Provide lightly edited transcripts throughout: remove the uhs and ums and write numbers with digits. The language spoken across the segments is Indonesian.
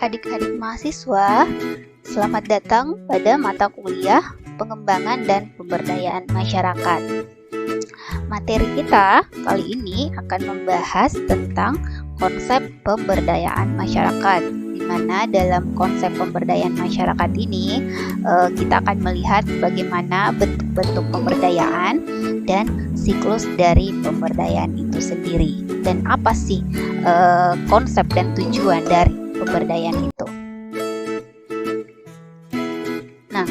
Adik-adik mahasiswa, selamat datang pada mata kuliah Pengembangan dan Pemberdayaan Masyarakat. Materi kita kali ini akan membahas tentang konsep pemberdayaan masyarakat, di mana dalam konsep pemberdayaan masyarakat ini kita akan melihat bagaimana bentuk-bentuk pemberdayaan dan siklus dari pemberdayaan itu sendiri, dan apa sih konsep dan tujuan dari pemberdayaan itu. Nah,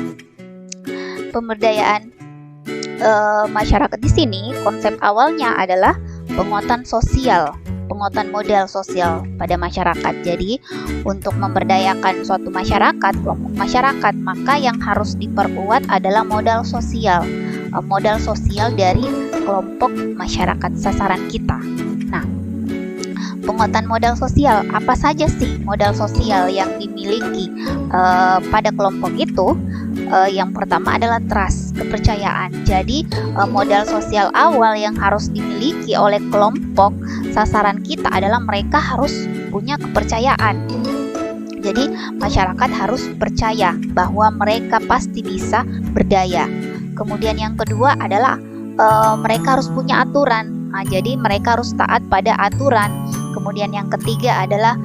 pemberdayaan masyarakat di sini konsep awalnya adalah penguatan sosial, penguatan modal sosial pada masyarakat. Jadi, untuk memberdayakan suatu masyarakat, kelompok masyarakat, maka yang harus diperkuat adalah modal sosial dari kelompok masyarakat sasaran kita. Nah, penguatan modal sosial, apa saja sih modal sosial yang dimiliki pada kelompok itu? Yang pertama adalah trust, kepercayaan. Jadi modal sosial awal yang harus dimiliki oleh kelompok sasaran kita adalah mereka harus punya kepercayaan. Jadi masyarakat harus percaya bahwa mereka pasti bisa berdaya. Kemudian yang kedua adalah mereka harus punya aturan. Jadi mereka harus taat pada aturan. Kemudian yang ketiga adalah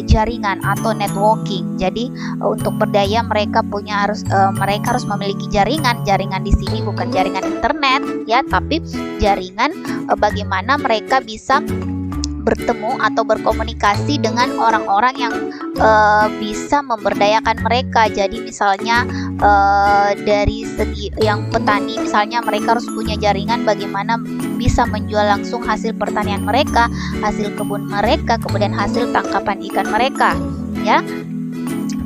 jaringan atau networking. Jadi untuk berdaya mereka harus memiliki jaringan. Jaringan di sini bukan jaringan internet ya, tapi jaringan bagaimana mereka bisa bertemu atau berkomunikasi dengan orang-orang yang bisa memberdayakan mereka. Jadi misalnya dari segi yang petani, misalnya mereka harus punya jaringan bagaimana bisa menjual langsung hasil pertanian mereka, hasil kebun mereka, kemudian hasil tangkapan ikan mereka ya.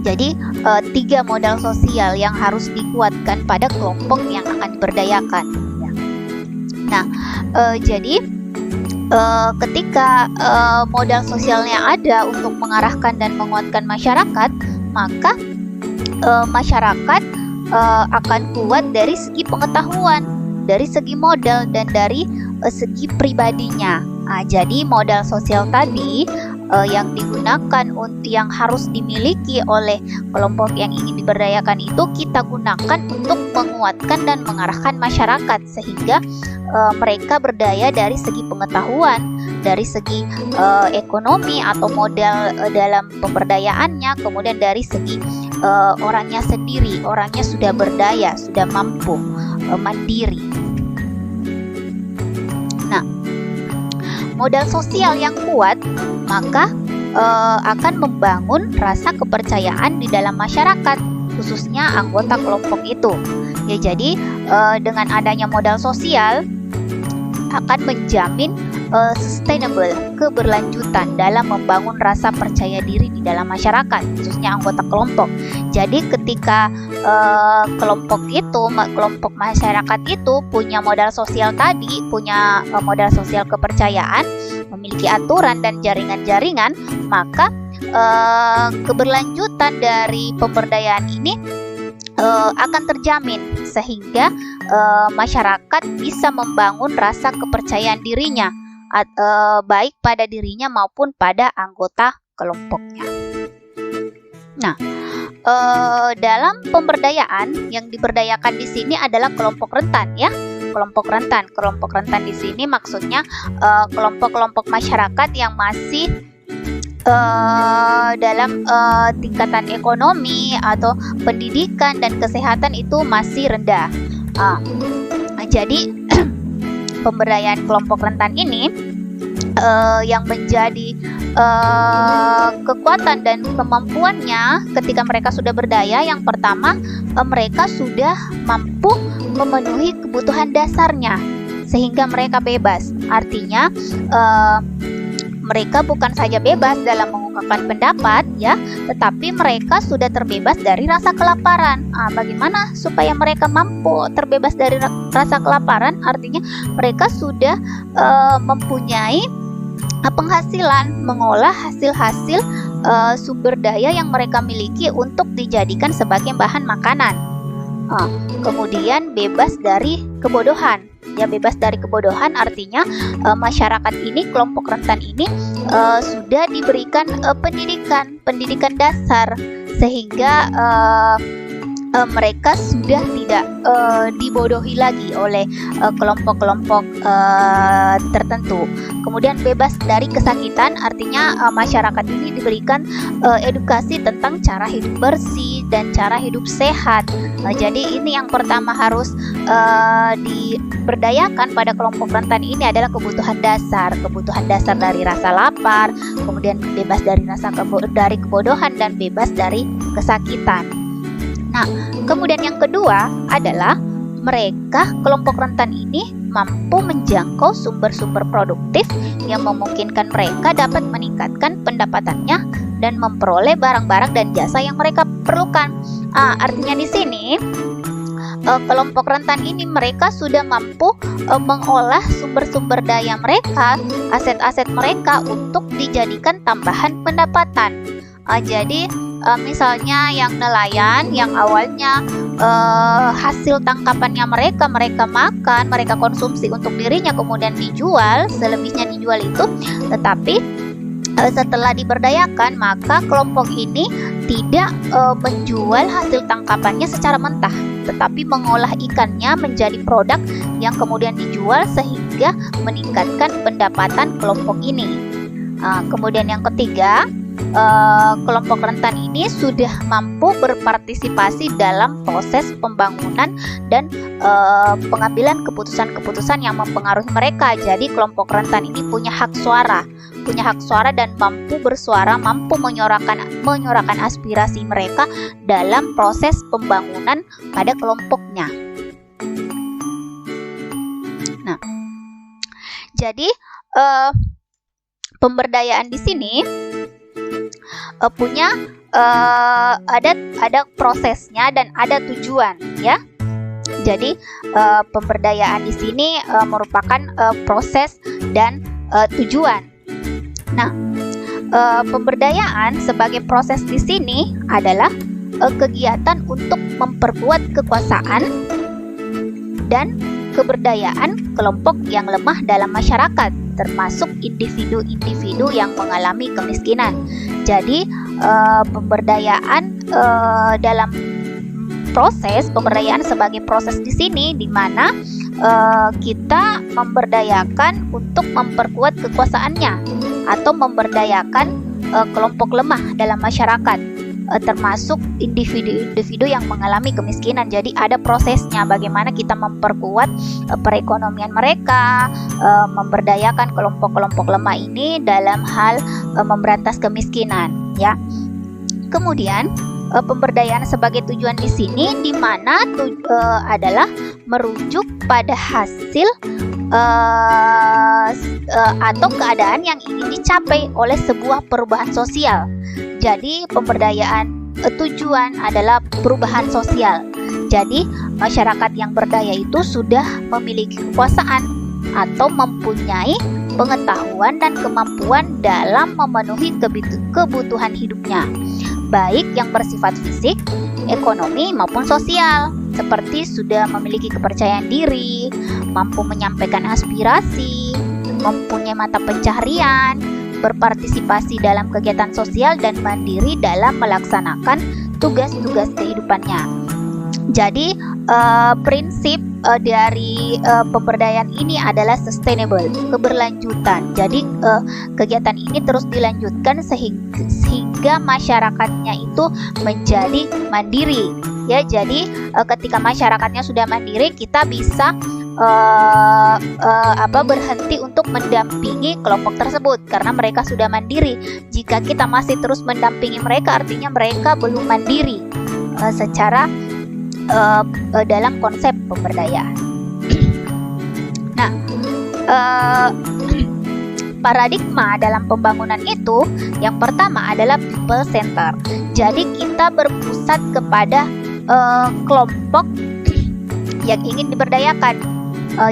Jadi 3 modal sosial yang harus dikuatkan pada kelompok yang akan diberdayakan ya. Nah, jadi ketika modal sosialnya ada untuk mengarahkan dan menguatkan masyarakat, maka masyarakat akan kuat dari segi pengetahuan, dari segi modal, dan dari segi pribadinya. Jadi modal sosial tadi yang digunakan yang harus dimiliki oleh kelompok yang ingin diberdayakan itu kita gunakan untuk menguatkan dan mengarahkan masyarakat sehingga mereka berdaya dari segi pengetahuan, dari segi ekonomi atau modal dalam pemberdayaannya, kemudian dari segi orangnya sendiri, orangnya sudah berdaya, sudah mampu mandiri. Nah, modal sosial yang kuat maka akan membangun rasa kepercayaan di dalam masyarakat, khususnya anggota kelompok itu. Ya, jadi dengan adanya modal sosial akan menjamin sustainable, keberlanjutan dalam membangun rasa percaya diri di dalam masyarakat, khususnya anggota kelompok. Jadi ketika kelompok masyarakat itu punya modal sosial tadi, punya modal sosial kepercayaan, memiliki aturan dan jaringan-jaringan, maka keberlanjutan dari pemberdayaan ini akan terjamin sehingga masyarakat bisa membangun rasa kepercayaan dirinya, baik pada dirinya maupun pada anggota kelompoknya. Nah, dalam pemberdayaan yang diberdayakan di sini adalah kelompok rentan ya. Kelompok rentan di sini maksudnya kelompok-kelompok masyarakat yang masih dalam tingkatan ekonomi atau pendidikan dan kesehatan itu masih rendah. Jadi pemberdayaan kelompok rentan ini yang menjadi kekuatan dan kemampuannya ketika mereka sudah berdaya, yang pertama mereka sudah mampu memenuhi kebutuhan dasarnya sehingga mereka bebas. Artinya mereka bukan saja bebas dalam mengungkapkan pendapat ya, tetapi mereka sudah terbebas dari rasa kelaparan. Bagaimana supaya mereka mampu terbebas dari rasa kelaparan? Artinya mereka sudah mempunyai penghasilan, mengolah hasil-hasil sumber daya yang mereka miliki untuk dijadikan sebagai bahan makanan. Kemudian bebas dari kebodohan. Ya, bebas dari kebodohan artinya masyarakat ini, kelompok rentan ini sudah diberikan pendidikan dasar, sehingga mereka sudah tidak dibodohi lagi oleh kelompok-kelompok tertentu. Kemudian bebas dari kesakitan artinya masyarakat ini diberikan edukasi tentang cara hidup bersih dan cara hidup sehat. Jadi ini yang pertama harus diberdayakan pada kelompok rentan ini adalah kebutuhan dasar dari rasa lapar, kemudian bebas dari dari kebodohan dan bebas dari kesakitan. Nah, kemudian yang kedua adalah mereka, kelompok rentan ini mampu menjangkau sumber-sumber produktif yang memungkinkan mereka dapat meningkatkan pendapatannya dan memperoleh barang-barang dan jasa yang mereka perlukan. Artinya di sini kelompok rentan ini mereka sudah mampu mengolah sumber-sumber daya mereka, aset-aset mereka untuk dijadikan tambahan pendapatan. Jadi misalnya yang nelayan yang awalnya hasil tangkapannya mereka makan, mereka konsumsi untuk dirinya, kemudian dijual, selebihnya dijual itu, tetapi setelah diberdayakan maka kelompok ini tidak menjual hasil tangkapannya secara mentah, tetapi mengolah ikannya menjadi produk yang kemudian dijual sehingga meningkatkan pendapatan kelompok ini. Kemudian yang ketiga, kelompok rentan ini sudah mampu berpartisipasi dalam proses pembangunan dan pengambilan keputusan-keputusan yang mempengaruhi mereka. Jadi kelompok rentan ini punya hak suara dan mampu bersuara, mampu menyuarakan aspirasi mereka dalam proses pembangunan pada kelompoknya. Nah, jadi pemberdayaan di sini punya ada prosesnya dan ada tujuan, ya. Jadi pemberdayaan di sini merupakan proses dan tujuan. Nah, pemberdayaan sebagai proses di sini adalah kegiatan untuk memperkuat kekuasaan dan keberdayaan kelompok yang lemah dalam masyarakat, termasuk individu-individu yang mengalami kemiskinan. Jadi pemberdayaan dalam pemberdayaan sebagai proses di sini, di mana kita memberdayakan untuk memperkuat kekuasaannya atau memberdayakan kelompok lemah dalam masyarakat, termasuk individu-individu yang mengalami kemiskinan. Jadi ada prosesnya bagaimana kita memperkuat perekonomian mereka, memberdayakan kelompok-kelompok lemah ini dalam hal memberantas kemiskinan, ya. Kemudian pemberdayaan sebagai tujuan di sini di mana adalah merujuk pada hasil atau keadaan yang ingin dicapai oleh sebuah perubahan sosial. Jadi pemberdayaan tujuan adalah perubahan sosial. Jadi masyarakat yang berdaya itu sudah memiliki kekuasaan atau mempunyai pengetahuan dan kemampuan dalam memenuhi kebutuhan hidupnya, baik yang bersifat fisik, ekonomi maupun sosial, seperti sudah memiliki kepercayaan diri, mampu menyampaikan aspirasi, mempunyai mata pencaharian, berpartisipasi dalam kegiatan sosial dan mandiri dalam melaksanakan tugas-tugas kehidupannya. Jadi prinsip dari pemberdayaan ini adalah sustainable, keberlanjutan. Jadi kegiatan ini terus dilanjutkan sehingga masyarakatnya itu menjadi mandiri. Ya, jadi ketika masyarakatnya sudah mandiri, kita bisa berhenti untuk mendampingi kelompok tersebut karena mereka sudah mandiri. Jika kita masih terus mendampingi mereka, artinya mereka belum mandiri secara dalam konsep pemberdayaan. Nah, paradigma dalam pembangunan itu yang pertama adalah people center. Jadi kita berpusat kepada kelompok yang ingin diberdayakan.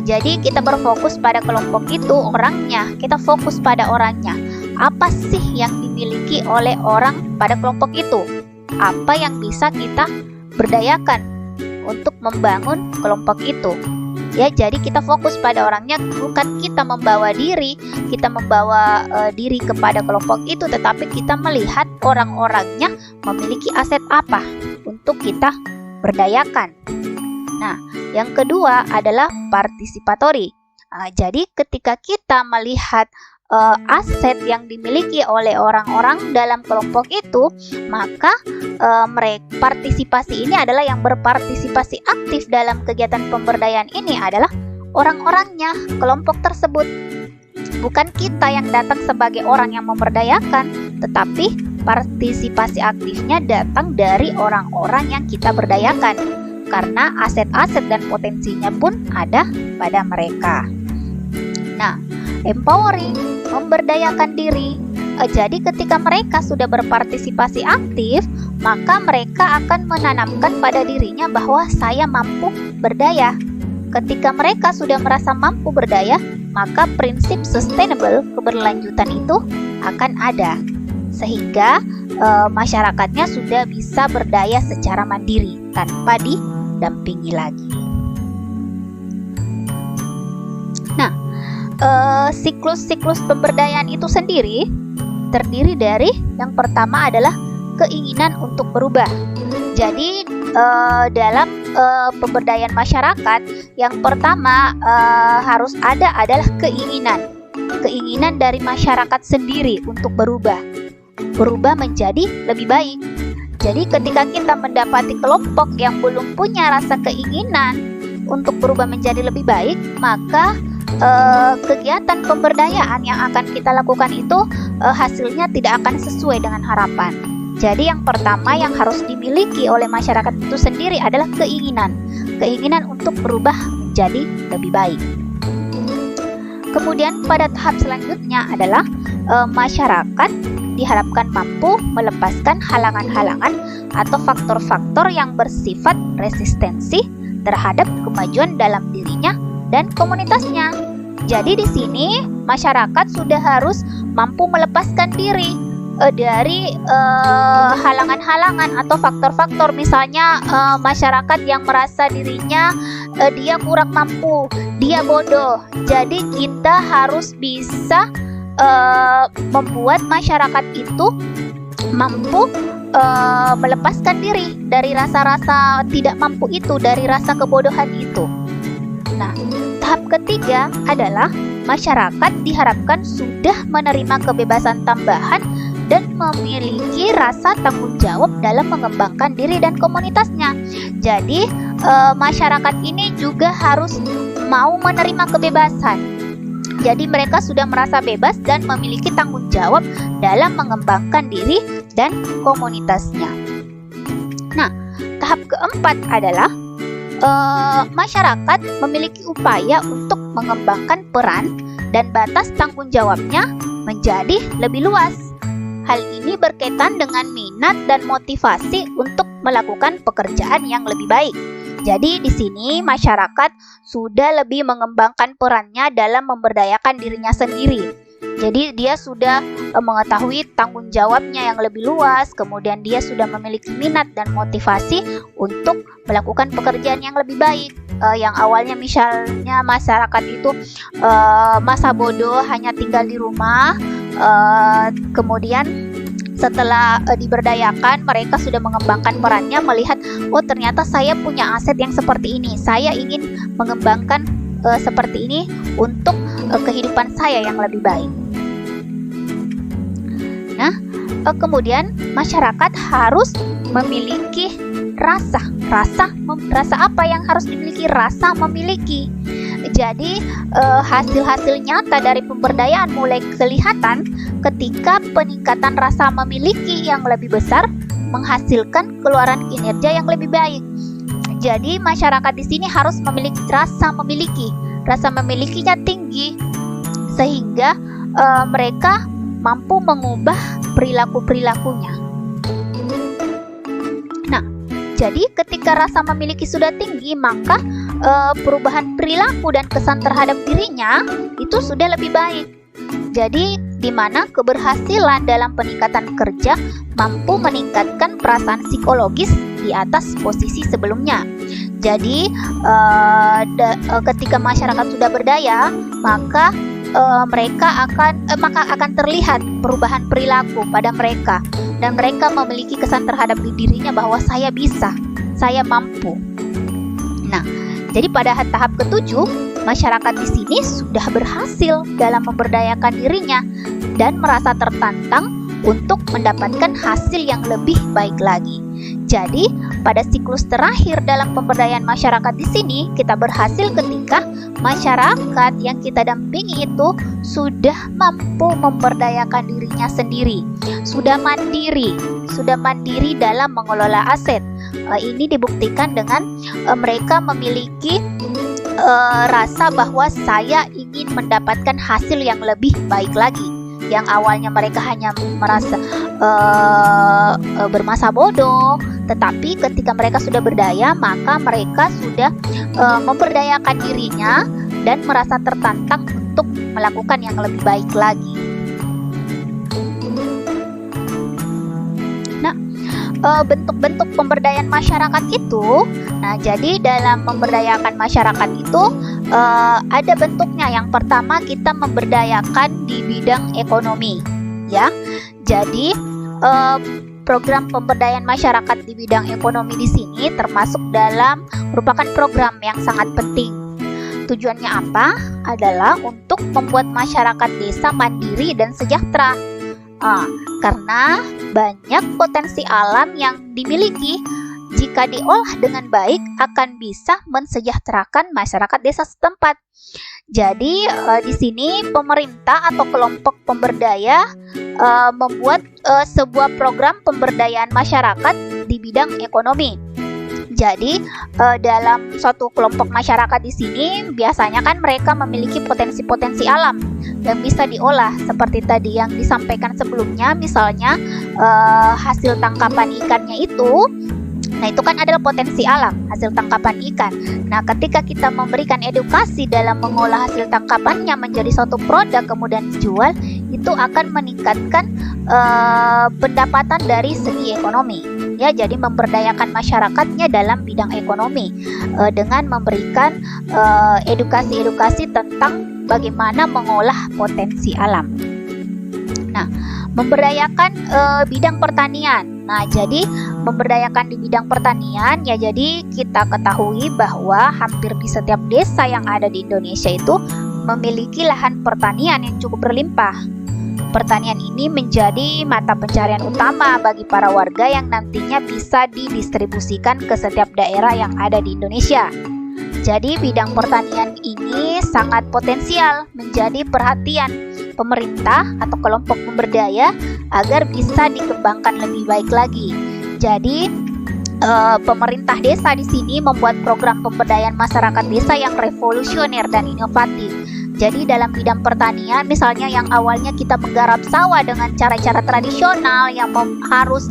Jadi kita berfokus pada kelompok itu, orangnya. Kita fokus pada orangnya. Apa sih yang dimiliki oleh orang pada kelompok itu? Apa yang bisa kita berdayakan untuk membangun kelompok itu? Ya, jadi kita fokus pada orangnya, bukan kita membawa diri kepada kelompok itu, tetapi kita melihat orang-orangnya memiliki aset apa untuk kita berdayakan. Nah, yang kedua adalah partisipatory. Jadi ketika kita melihat aset yang dimiliki oleh orang-orang dalam kelompok itu, maka partisipasi ini adalah yang berpartisipasi aktif dalam kegiatan pemberdayaan ini adalah orang-orangnya, kelompok tersebut. Bukan kita yang datang sebagai orang yang memberdayakan, tetapi partisipasi aktifnya datang dari orang-orang yang kita berdayakan, karena aset-aset dan potensinya pun ada pada mereka. Nah, empowering, memberdayakan diri. Jadi ketika mereka sudah berpartisipasi aktif, maka mereka akan menanamkan pada dirinya bahwa saya mampu berdaya. Ketika mereka sudah merasa mampu berdaya, maka prinsip sustainable, keberlanjutan itu akan ada. Sehingga masyarakatnya sudah bisa berdaya secara mandiri tanpa didampingi lagi. Nah, siklus-siklus pemberdayaan itu sendiri terdiri dari yang pertama adalah keinginan untuk berubah. Jadi dalam pemberdayaan masyarakat, yang pertama harus ada adalah keinginan dari masyarakat sendiri untuk berubah menjadi lebih baik. Jadi ketika kita mendapati kelompok yang belum punya rasa keinginan untuk berubah menjadi lebih baik, maka kegiatan pemberdayaan yang akan kita lakukan itu hasilnya tidak akan sesuai dengan harapan. Jadi yang pertama yang harus dimiliki oleh masyarakat itu sendiri adalah keinginan untuk berubah menjadi lebih baik. Kemudian pada tahap selanjutnya adalah masyarakat diharapkan mampu melepaskan halangan-halangan atau faktor-faktor yang bersifat resistensi terhadap kemajuan dalam dirinya dan komunitasnya. Jadi di sini masyarakat sudah harus mampu melepaskan diri dari halangan-halangan atau faktor-faktor, misalnya masyarakat yang merasa dirinya dia kurang mampu, dia bodoh. Jadi kita harus bisa membuat masyarakat itu mampu melepaskan diri dari rasa-rasa tidak mampu itu, dari rasa kebodohan itu. Nah, tahap ketiga adalah masyarakat diharapkan sudah menerima kebebasan tambahan dan memiliki rasa tanggung jawab dalam mengembangkan diri dan komunitasnya. Jadi, masyarakat ini juga harus mau menerima kebebasan. Jadi, mereka sudah merasa bebas dan memiliki tanggung jawab dalam mengembangkan diri dan komunitasnya. Nah, tahap keempat adalah masyarakat memiliki upaya untuk mengembangkan peran dan batas tanggung jawabnya menjadi lebih luas. Hal ini berkaitan dengan minat dan motivasi untuk melakukan pekerjaan yang lebih baik. Jadi di sini masyarakat sudah lebih mengembangkan perannya dalam memberdayakan dirinya sendiri. Jadi dia sudah mengetahui tanggung jawabnya yang lebih luas, kemudian dia sudah memiliki minat dan motivasi untuk melakukan pekerjaan yang lebih baik. Yang awalnya misalnya masyarakat itu masa bodoh hanya tinggal di rumah, kemudian setelah diberdayakan mereka sudah mengembangkan perannya, melihat oh ternyata saya punya aset yang seperti ini, saya ingin mengembangkan seperti ini untuk kehidupan saya yang lebih baik. Nah, kemudian masyarakat harus memiliki rasa apa yang harus dimiliki? Rasa memiliki. Jadi hasil-hasil nyata dari pemberdayaan mulai kelihatan ketika peningkatan rasa memiliki yang lebih besar menghasilkan keluaran kinerja yang lebih baik. Jadi masyarakat di sini harus memiliki rasa memiliki. Rasa memilikinya tinggi sehingga mereka mampu mengubah perilaku-perilakunya. Nah, jadi ketika rasa memiliki sudah tinggi, maka perubahan perilaku dan kesan terhadap dirinya itu sudah lebih baik. Jadi di mana keberhasilan dalam peningkatan kerja mampu meningkatkan perasaan psikologis di atas posisi sebelumnya. Jadi ketika masyarakat sudah berdaya, maka maka akan terlihat perubahan perilaku pada mereka, dan mereka memiliki kesan terhadap dirinya bahwa saya bisa, saya mampu. Nah, jadi pada tahap ketujuh, masyarakat di sini sudah berhasil dalam memberdayakan dirinya dan merasa tertantang untuk mendapatkan hasil yang lebih baik lagi. Jadi, pada siklus terakhir dalam pemberdayaan masyarakat di sini, kita berhasil ketika masyarakat yang kita dampingi itu sudah mampu memberdayakan dirinya sendiri, sudah mandiri dalam mengelola aset. Ini dibuktikan dengan mereka memiliki rasa bahwa saya ingin mendapatkan hasil yang lebih baik lagi. Yang awalnya mereka hanya merasa bermasa bodoh, tetapi ketika mereka sudah berdaya, maka mereka sudah memberdayakan dirinya dan merasa tertantang untuk melakukan yang lebih baik lagi. Nah, bentuk-bentuk pemberdayaan masyarakat itu, jadi dalam memberdayakan masyarakat itu ada bentuknya. Yang pertama, kita memberdayakan di bidang ekonomi, ya. Jadi program pemberdayaan masyarakat di bidang ekonomi di sini merupakan program yang sangat penting. Tujuannya apa? Adalah untuk membuat masyarakat desa mandiri dan sejahtera. Karena banyak potensi alam yang dimiliki, jika diolah dengan baik akan bisa mensejahterakan masyarakat desa setempat. Jadi di sini pemerintah atau kelompok pemberdaya membuat sebuah program pemberdayaan masyarakat di bidang ekonomi. Jadi dalam suatu kelompok masyarakat di sini biasanya kan mereka memiliki potensi-potensi alam yang bisa diolah seperti tadi yang disampaikan sebelumnya, misalnya hasil tangkapan ikannya itu. Nah, itu kan adalah potensi alam, hasil tangkapan ikan. Nah, ketika kita memberikan edukasi dalam mengolah hasil tangkapannya menjadi suatu produk kemudian dijual, itu akan meningkatkan pendapatan dari segi ekonomi. Ya, jadi memberdayakan masyarakatnya dalam bidang ekonomi dengan memberikan edukasi-edukasi tentang bagaimana mengolah potensi alam. Nah, memberdayakan bidang pertanian. Nah, jadi memberdayakan di bidang pertanian, ya, jadi kita ketahui bahwa hampir di setiap desa yang ada di Indonesia itu memiliki lahan pertanian yang cukup berlimpah. Pertanian ini menjadi mata pencarian utama bagi para warga yang nantinya bisa didistribusikan ke setiap daerah yang ada di Indonesia. Jadi bidang pertanian ini sangat potensial menjadi perhatian pemerintah atau kelompok pemberdaya agar bisa dikembangkan lebih baik lagi. Jadi pemerintah desa di sini membuat program pemberdayaan masyarakat desa yang revolusioner dan inovatif. Jadi dalam bidang pertanian, misalnya yang awalnya kita menggarap sawah dengan cara-cara tradisional yang harus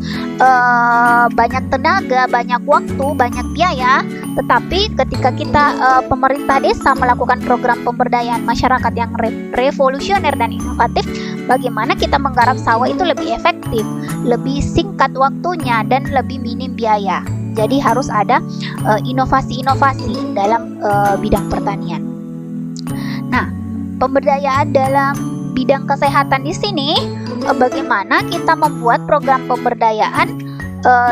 banyak tenaga, banyak waktu, banyak biaya, tetapi ketika kita pemerintah desa melakukan program pemberdayaan masyarakat yang revolusioner dan inovatif, bagaimana kita menggarap sawah itu lebih efektif, lebih singkat waktunya, dan lebih minim biaya. Jadi harus ada inovasi-inovasi dalam bidang pertanian. Nah, pemberdayaan dalam bidang kesehatan di sini, bagaimana kita membuat program pemberdayaan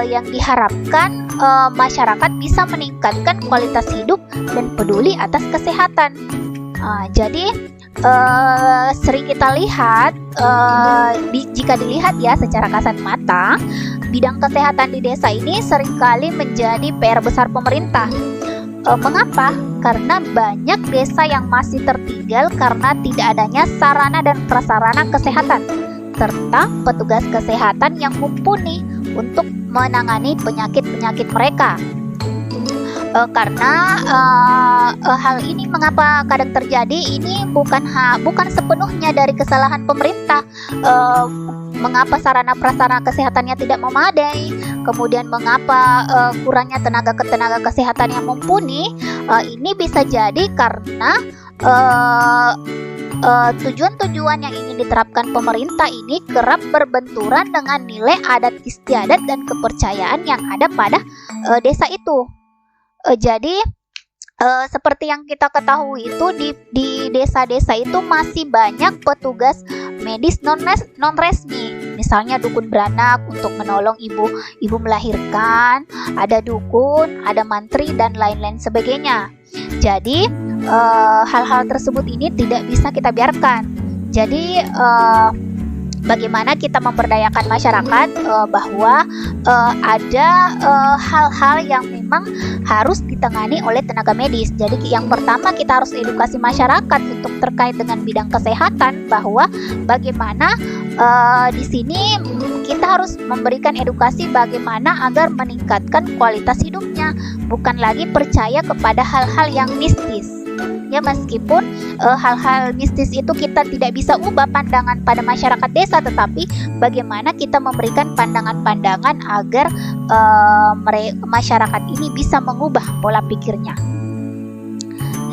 yang diharapkan masyarakat bisa meningkatkan kualitas hidup dan peduli atas kesehatan. Jadi sering kita lihat, jika dilihat ya secara kasat mata, bidang kesehatan di desa ini seringkali menjadi PR besar pemerintah. Mengapa? Karena banyak desa yang masih tertinggal karena tidak adanya sarana dan prasarana kesehatan, serta petugas kesehatan yang mumpuni untuk menangani penyakit-penyakit mereka. Karena hal ini mengapa kadang terjadi, ini bukan sepenuhnya dari kesalahan pemerintah. Mengapa sarana prasarana kesehatannya tidak memadai, kemudian mengapa kurangnya tenaga kesehatan yang mumpuni, ini bisa jadi karena tujuan-tujuan yang ingin diterapkan pemerintah ini kerap berbenturan dengan nilai adat istiadat dan kepercayaan yang ada pada desa itu. Jadi seperti yang kita ketahui itu di desa-desa itu masih banyak petugas medis non resmi. Misalnya dukun beranak untuk menolong ibu melahirkan, ada dukun, ada mantri dan lain-lain sebagainya. Jadi hal-hal tersebut ini tidak bisa kita biarkan. Jadi bagaimana kita memberdayakan masyarakat bahwa ada hal-hal yang memang harus ditangani oleh tenaga medis. Jadi yang pertama kita harus edukasi masyarakat untuk terkait dengan bidang kesehatan, bahwa bagaimana di sini kita harus memberikan edukasi bagaimana agar meningkatkan kualitas hidupnya, bukan lagi percaya kepada hal-hal yang mistis. Ya, meskipun hal-hal mistis itu kita tidak bisa ubah pandangan pada masyarakat desa, tetapi bagaimana kita memberikan pandangan-pandangan agar masyarakat ini bisa mengubah pola pikirnya.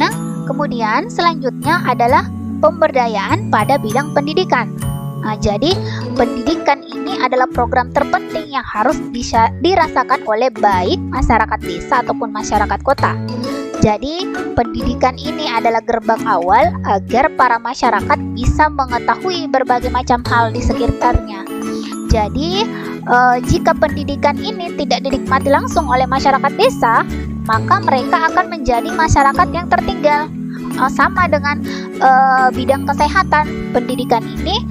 Nah, kemudian selanjutnya adalah pemberdayaan pada bidang pendidikan. Nah, jadi pendidikan ini adalah program terpenting yang harus bisa dirasakan oleh baik masyarakat desa ataupun masyarakat kota. Jadi, pendidikan ini adalah gerbang awal agar para masyarakat bisa mengetahui berbagai macam hal di sekitarnya. Jadi, jika pendidikan ini tidak dinikmati langsung oleh masyarakat desa, maka mereka akan menjadi masyarakat yang tertinggal. Sama dengan bidang kesehatan, pendidikan ini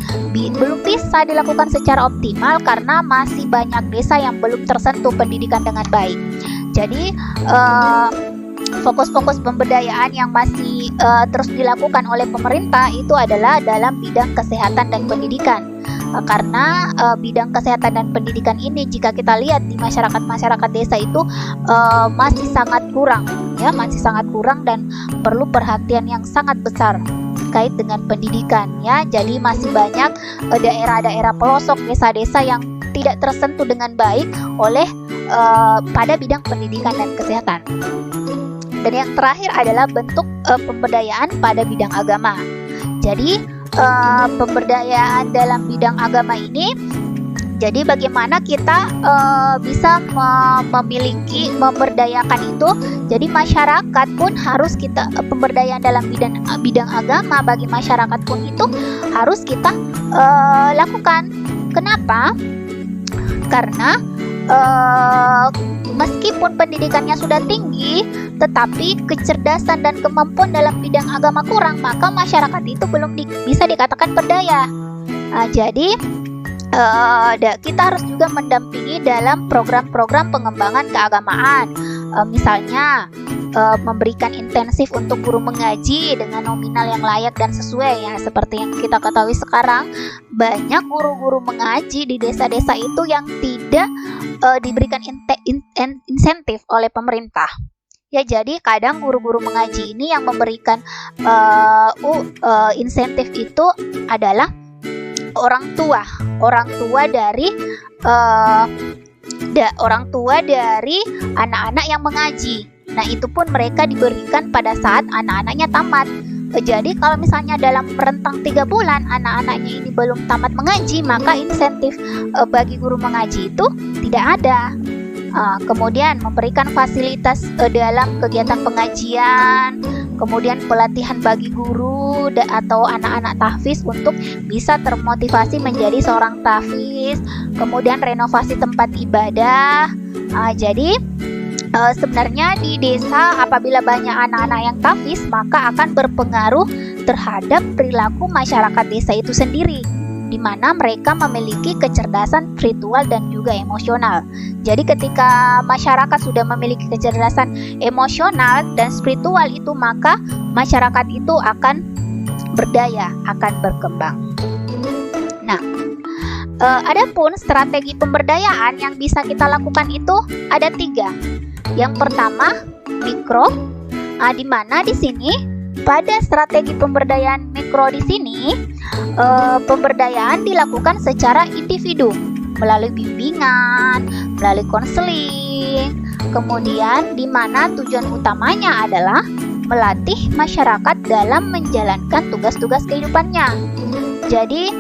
belum bisa dilakukan secara optimal karena masih banyak desa yang belum tersentuh pendidikan dengan baik. Jadi, fokus-fokus pemberdayaan yang masih terus dilakukan oleh pemerintah itu adalah dalam bidang kesehatan dan pendidikan. Karena bidang kesehatan dan pendidikan ini jika kita lihat di masyarakat desa itu masih sangat kurang, ya, masih sangat kurang dan perlu perhatian yang sangat besar terkait dengan pendidikan, ya. Jadi masih banyak daerah-daerah pelosok, desa-desa yang tidak tersentuh dengan baik oleh pada bidang pendidikan dan kesehatan. Dan yang terakhir adalah bentuk pemberdayaan pada bidang agama. Jadi pemberdayaan dalam bidang agama ini, jadi bagaimana kita bisa memberdayakan itu. Jadi masyarakat pun harus kita pemberdayaan dalam bidang agama bagi masyarakat pun itu harus kita lakukan. Kenapa? Karena meskipun pendidikannya sudah tinggi, tetapi kecerdasan dan kemampuan dalam bidang agama kurang, maka masyarakat itu belum bisa dikatakan berdaya. Jadi kita harus juga mendampingi dalam program-program pengembangan keagamaan. Misalnya memberikan intensif untuk guru mengaji dengan nominal yang layak dan sesuai, ya. Seperti yang kita ketahui sekarang, banyak guru-guru mengaji di desa-desa itu yang tidak diberikan insentif oleh pemerintah. Ya, jadi kadang guru-guru mengaji ini yang memberikan insentif itu adalah orang tua dari anak-anak yang mengaji. Nah, itu pun mereka diberikan pada saat anak-anaknya tamat. Jadi kalau misalnya dalam rentang 3 bulan anak-anaknya ini belum tamat mengaji, maka insentif bagi guru mengaji itu tidak ada. Kemudian memberikan fasilitas dalam kegiatan pengajian, kemudian pelatihan bagi guru atau anak-anak tahfiz untuk bisa termotivasi menjadi seorang tahfiz, kemudian renovasi tempat ibadah. Jadi sebenarnya di desa apabila banyak anak-anak yang tahfiz, maka akan berpengaruh terhadap perilaku masyarakat desa itu sendiri, di mana mereka memiliki kecerdasan spiritual dan juga emosional. Jadi ketika masyarakat sudah memiliki kecerdasan emosional dan spiritual itu, maka masyarakat itu akan berdaya, akan berkembang. Nah, adapun strategi pemberdayaan yang bisa kita lakukan itu ada 3. Yang pertama, mikro, di mana di sini pada strategi pemberdayaan mikro di sini pemberdayaan dilakukan secara individu melalui bimbingan, melalui konseling. Kemudian di mana tujuan utamanya adalah melatih masyarakat dalam menjalankan tugas-tugas kehidupannya. Jadi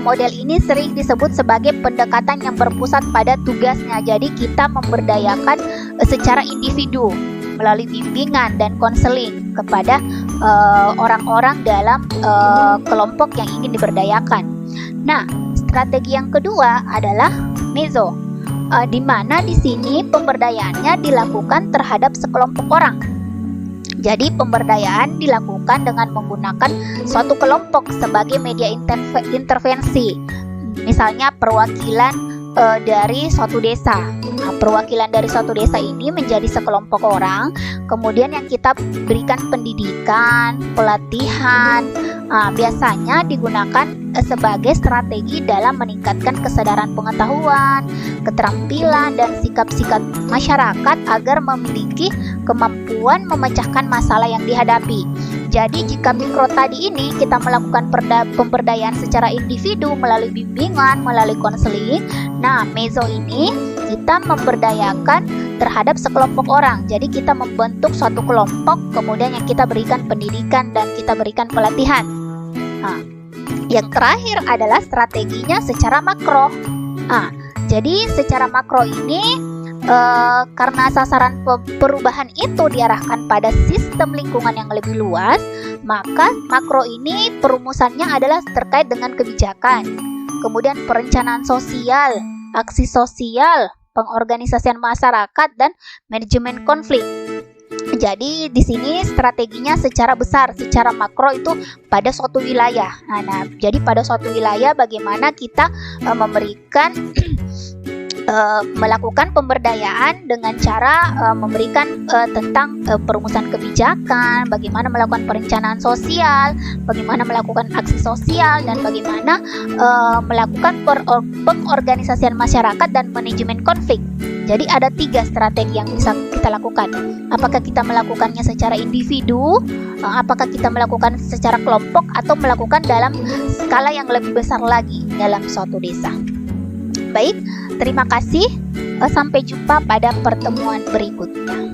model ini sering disebut sebagai pendekatan yang berpusat pada tugasnya. Jadi kita memberdayakan secara individu melalui bimbingan dan konseling kepada orang-orang dalam kelompok yang ingin diberdayakan. Nah, strategi yang kedua adalah meso, di mana di sini pemberdayaannya dilakukan terhadap sekelompok orang. Jadi pemberdayaan dilakukan dengan menggunakan suatu kelompok sebagai media intervensi. Misalnya perwakilan dari suatu desa. Nah, perwakilan dari suatu desa ini menjadi sekelompok orang, kemudian yang kita berikan pendidikan, pelatihan. Biasanya digunakan sebagai strategi dalam meningkatkan kesadaran pengetahuan, keterampilan, dan sikap-sikap masyarakat agar memiliki kemampuan memecahkan masalah yang dihadapi. Jadi jika mikro tadi ini kita melakukan pemberdayaan secara individu melalui bimbingan, melalui konseling. Nah, meso ini kita memberdayakan terhadap sekelompok orang. Jadi kita membentuk suatu kelompok, kemudian yang kita berikan pendidikan dan kita berikan pelatihan. Nah, yang terakhir adalah strateginya secara makro. Jadi secara makro ini karena sasaran perubahan itu diarahkan pada sistem lingkungan yang lebih luas, maka makro ini perumusannya adalah terkait dengan kebijakan, kemudian perencanaan sosial, aksi sosial, pengorganisasian masyarakat, dan manajemen konflik. Jadi di sini strateginya secara besar, secara makro itu pada suatu wilayah. Jadi pada suatu wilayah bagaimana kita memberikan melakukan pemberdayaan dengan cara memberikan tentang perumusan kebijakan, bagaimana melakukan perencanaan sosial, bagaimana melakukan aksi sosial, dan bagaimana melakukan pengorganisasian masyarakat dan manajemen konflik. Jadi ada 3 strategi yang bisa kita lakukan. Apakah kita melakukannya secara individu, apakah kita melakukan secara kelompok, atau melakukan dalam skala yang lebih besar lagi dalam suatu desa. Baik, terima kasih. Sampai jumpa pada pertemuan berikutnya.